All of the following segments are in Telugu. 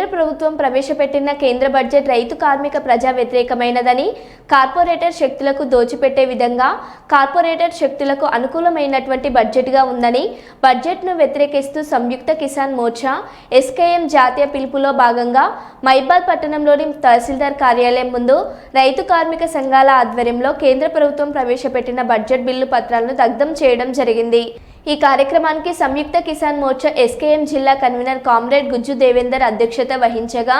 కేంద్ర ప్రభుత్వం ప్రవేశపెట్టిన కేంద్ర బడ్జెట్ రైతు కార్మిక ప్రజా వ్యతిరేకమైనదని, కార్పొరేటర్ శక్తులకు దోచిపెట్టే విధంగా కార్పొరేటర్ శక్తులకు అనుకూలమైనటువంటి బడ్జెట్గా ఉందని బడ్జెట్ను వ్యతిరేకిస్తూ సంయుక్త కిసాన్ మోర్చా ఎస్కేఎం జాతీయ పిలుపులో భాగంగా మైబాద్ పట్టణంలోని తహసీల్దార్ కార్యాలయం ముందు రైతు కార్మిక సంఘాల ఆధ్వర్యంలో కేంద్ర ప్రభుత్వం ప్రవేశపెట్టిన బడ్జెట్ బిల్లు పత్రాలను దగ్ధం చేయడం జరిగింది। ఈ కార్యక్రమానికి సంయుక్త కిసాన్ మోర్చా ఎస్కేఎం జిల్లా కన్వీనర్ కామ్రేడ్ గుజ్జు దేవేందర్ అధ్యక్షత వహించగా,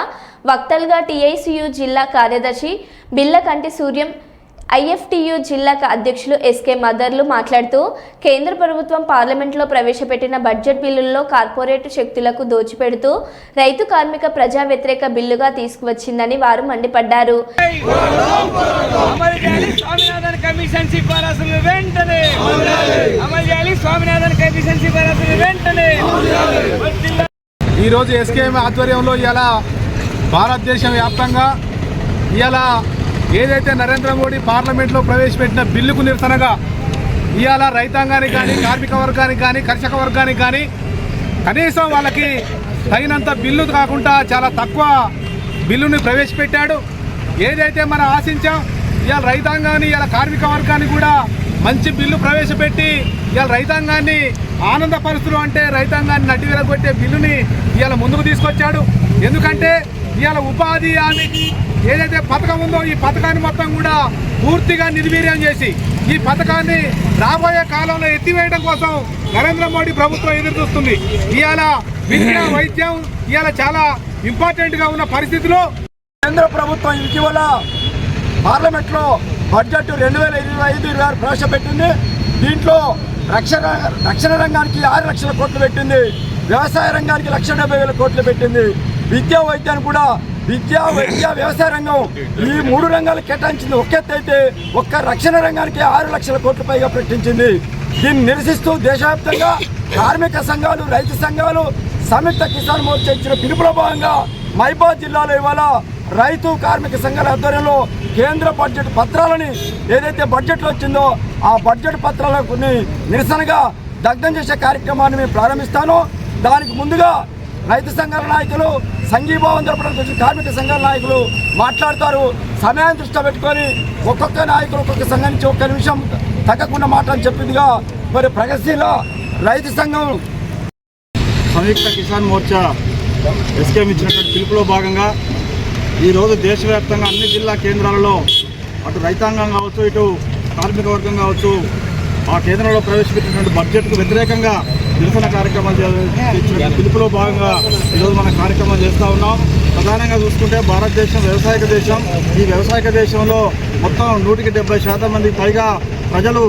వక్తలుగా టీఐసియు జిల్లా కార్యదర్శి బిల్లకంటి సూర్యం, ఐఎఫ్టియు జిల్లా అధ్యక్షులు ఎస్కే మదర్లు మాట్లాడుతూ కేంద్ర ప్రభుత్వం పార్లమెంట్లో ప్రవేశపెట్టిన బడ్జెట్ బిల్లుల్లో కార్పొరేట్ శక్తులకు దోచిపెడుతూ రైతు కార్మిక ప్రజా వ్యతిరేక బిల్లుగా తీసుకువచ్చిందని వారు మండిపడ్డారు। ఈరోజు ఎస్కేఎం ఆధ్వర్యంలో ఇలా భారతదేశం వ్యాప్తంగా ఇలా ఏదైతే నరేంద్ర మోడీ పార్లమెంట్లో ప్రవేశపెట్టిన బిల్లుకు నిరసనగా ఇవాళ రైతాంగానికి కానీ, కార్మిక వర్గానికి కానీ, కర్షక వర్గానికి కానీ కనీసం వాళ్ళకి తగినంత బిల్లు కాకుండా చాలా తక్కువ బిల్లుని ప్రవేశపెట్టాడు। ఏదైతే మనం ఆశించాం ఇవాళ రైతాంగాన్ని, ఇవాళ కార్మిక వర్గాన్ని కూడా మంచి బిల్లు ప్రవేశపెట్టి ఇవాళ రైతాంగాన్ని ఆనందపరుస్తులు అంటే రైతాంగాన్ని నడ్డివిరగొట్టే బిల్లుని ఇవాళ ముందుకు తీసుకొచ్చాడు। ఎందుకంటే ఇవాళ ఉపాధి హామీ ఏదైతే పథకం ఉందో ఈ పథకాన్ని మొత్తం కూడా పూర్తిగా నిర్వీర్యం చేసి ఈ పథకాన్ని రాబోయే కాలంలో ఎత్తివేయడం కోసం నరేంద్ర మోడీ ప్రభుత్వం ఎదురు చూస్తుంది। ఇవాళ విద్య, వైద్యం ఇవాళ చాలా ఇంపార్టెంట్గా ఉన్న పరిస్థితిలో కేంద్ర ప్రభుత్వం ఇటీవల పార్లమెంట్లో బడ్జెట్ 2025-26 ప్రవేశపెట్టింది। దీంట్లో రక్షణ రంగానికి 6 లక్షల కోట్లు పెట్టింది, వ్యవసాయ రంగానికి 1,70,000 కోట్లు పెట్టింది, విద్యా వైద్యాన్ని కూడా విద్య, వైద్య, వ్యవసాయ రంగం ఈ 3 రంగాలు కేటాయించింది ఒక ఎత్తు అయితే ఒక్క రక్షణ రంగానికి 6 లక్షల కోట్ల పైగా ప్రకటించింది। దీన్ని నిరసిస్తూ దేశవ్యాప్తంగా కార్మిక సంఘాలు, రైతు సంఘాలు, సంయుక్త కిసాన్ మోర్చా ఇచ్చిన పిలుపులో భాగంగా మైబాద్ జిల్లాలో ఇవాళ రైతు కార్మిక సంఘాల ఆధ్వర్యంలో కేంద్ర బడ్జెట్ పత్రాలని ఏదైతే బడ్జెట్లో వచ్చిందో ఆ బడ్జెట్ పత్రాలకు నిరసనగా దగ్ధం చేసే కార్యక్రమాన్ని మేము ప్రారంభిస్తాను। దానికి ముందుగా రైతు సంఘాల నాయకులు, సంఘీభావం జరపడానికి కార్మిక సంఘాల నాయకులు మాట్లాడతారు। సమయాన్ని దృష్టిలో పెట్టుకొని ఒక్కొక్క నాయకులు ఒక్కొక్క సంఘం నుంచి ఒక్క నిమిషం తగ్గకుండా మాట్లాడి చెప్పిందిగా మరి ప్రగతిశీల రైతు సంఘం సంయుక్త కిసాన్ మోర్చా ఎస్కేఎం ఇచ్చినటువంటి పిలుపులో భాగంగా ఈరోజు దేశవ్యాప్తంగా అన్ని జిల్లా కేంద్రాలలో అటు రైతాంగం కావచ్చు, ఇటు కార్మిక వర్గం కావచ్చు, ఆ కేంద్రంలో ప్రవేశపెట్టినటువంటి బడ్జెట్కు వ్యతిరేకంగా నిరసన కార్యక్రమాలు ఇచ్చిన పిలుపులో భాగంగా ఈరోజు మనం కార్యక్రమం చేస్తూ ఉన్నాం। ప్రధానంగా చూసుకుంటే భారతదేశం వ్యవసాయక దేశం। ఈ వ్యవసాయక దేశంలో మొత్తం 170% మందికి పైగా ప్రజలు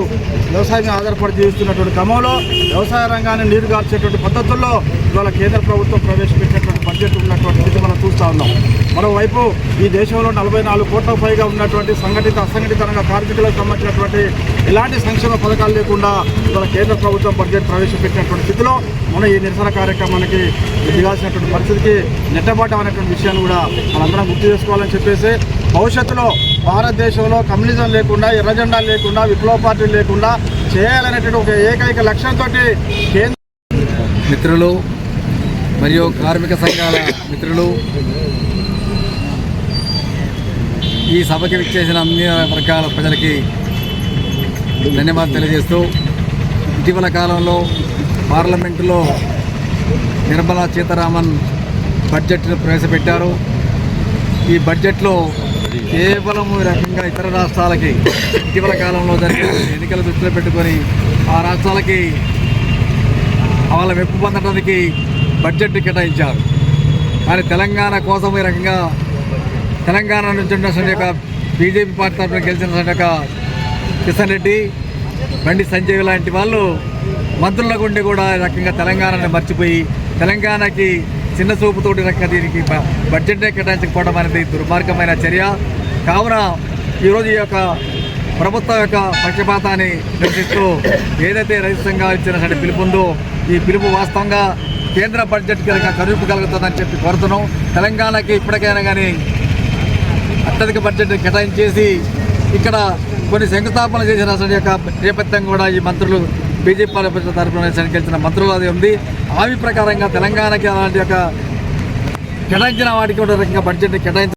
వ్యవసాయం ఆధారపడి జీవిస్తున్నటువంటి క్రమంలో వ్యవసాయ రంగాన్ని నీరుగార్చేటువంటి పద్ధతుల్లో ఇవాళ కేంద్ర ప్రభుత్వం ప్రవేశపెట్టినటువంటి బడ్జెట్ ఉన్నటువంటి స్థితి మనం చూస్తూ ఉన్నాం। మరోవైపు ఈ దేశంలో 44 కోట్లకు పైగా ఉన్నటువంటి సంఘటిత, అసంఘటిత రంగ కార్మికులకు సంబంధించినటువంటి ఎలాంటి సంక్షేమ పథకాలు లేకుండా ఇవాళ కేంద్ర ప్రభుత్వం బడ్జెట్ ప్రవేశపెట్టినటువంటి స్థితిలో మనం ఈ నిరసన కార్యక్రమానికి దిగాల్సినటువంటి పరిస్థితికి నెట్టబాటం అనేటువంటి విషయాన్ని కూడా మనందరం గుర్తు చేసుకోవాలని చెప్పేసి భవిష్యత్తులో భారతదేశంలో కమ్యూనిజం లేకుండా, ఎర్రజెండాలు లేకుండా, విప్లవ పార్టీలు లేకుండా చేయాలనేటువంటి ఒక ఏకైక లక్ష్యంతో కేంద్ర మిత్రులు మరియు కార్మిక సంఘాల మిత్రులు, ఈ సభకి విచ్చేసిన అన్ని వర్గాల ప్రజలకి ధన్యవాదాలు తెలియజేస్తూ, ఇటీవల కాలంలో పార్లమెంటులో నిర్మలా సీతారామన్ బడ్జెట్ను ప్రవేశపెట్టారు। ఈ బడ్జెట్లో కేవలం ఈ రకంగా ఇతర రాష్ట్రాలకి ఇటీవల కాలంలో జరిగిన ఎన్నికల దృష్టిలో పెట్టుకొని ఆ రాష్ట్రాలకి వాళ్ళ మెప్పు పొందడానికి బడ్జెట్ కేటాయించారు। కానీ తెలంగాణ కోసం ఈ రకంగా తెలంగాణ నుంచి ఉన్నటువంటి యొక్క బీజేపీ పార్టీ తరఫున గెలిచిన యొక్క కిషన్ రెడ్డి, బండి సంజయ్ లాంటి వాళ్ళు మంత్రుల గుండి కూడా ఈ రకంగా తెలంగాణని మర్చిపోయి తెలంగాణకి చిన్న చూపుతోటి రకంగా దీనికి బడ్జెట్నే కేటాయించకపోవడం అనేది దుర్మార్గమైన చర్య। కావున ఈరోజు ఈ యొక్క ప్రభుత్వం యొక్క పక్షపాతాన్ని నిరసిస్తూ ఏదైతే రైతు సంఘాలు ఇచ్చినటువంటి పిలుపు ఉందో ఈ పిలుపు వాస్తవంగా కేంద్ర బడ్జెట్ కనుక కరువు కలుగుతుందని చెప్పి కోరుతున్నాం। తెలంగాణకి ఇప్పటికైనా కానీ అత్యధిక బడ్జెట్ కేటాయించేసి ఇక్కడ కొన్ని శంకుస్థాపన చేసిన యొక్క నేపథ్యం కూడా ఈ మంత్రులు బీజేపీ తరఫున గెలిచిన మంత్రులు అది ఉంది। హామీ ప్రకారంగా తెలంగాణకి అలాంటి యొక్క కేటాయించిన వాటికి ఒక రకంగా బడ్జెట్ని కేటాయించారు.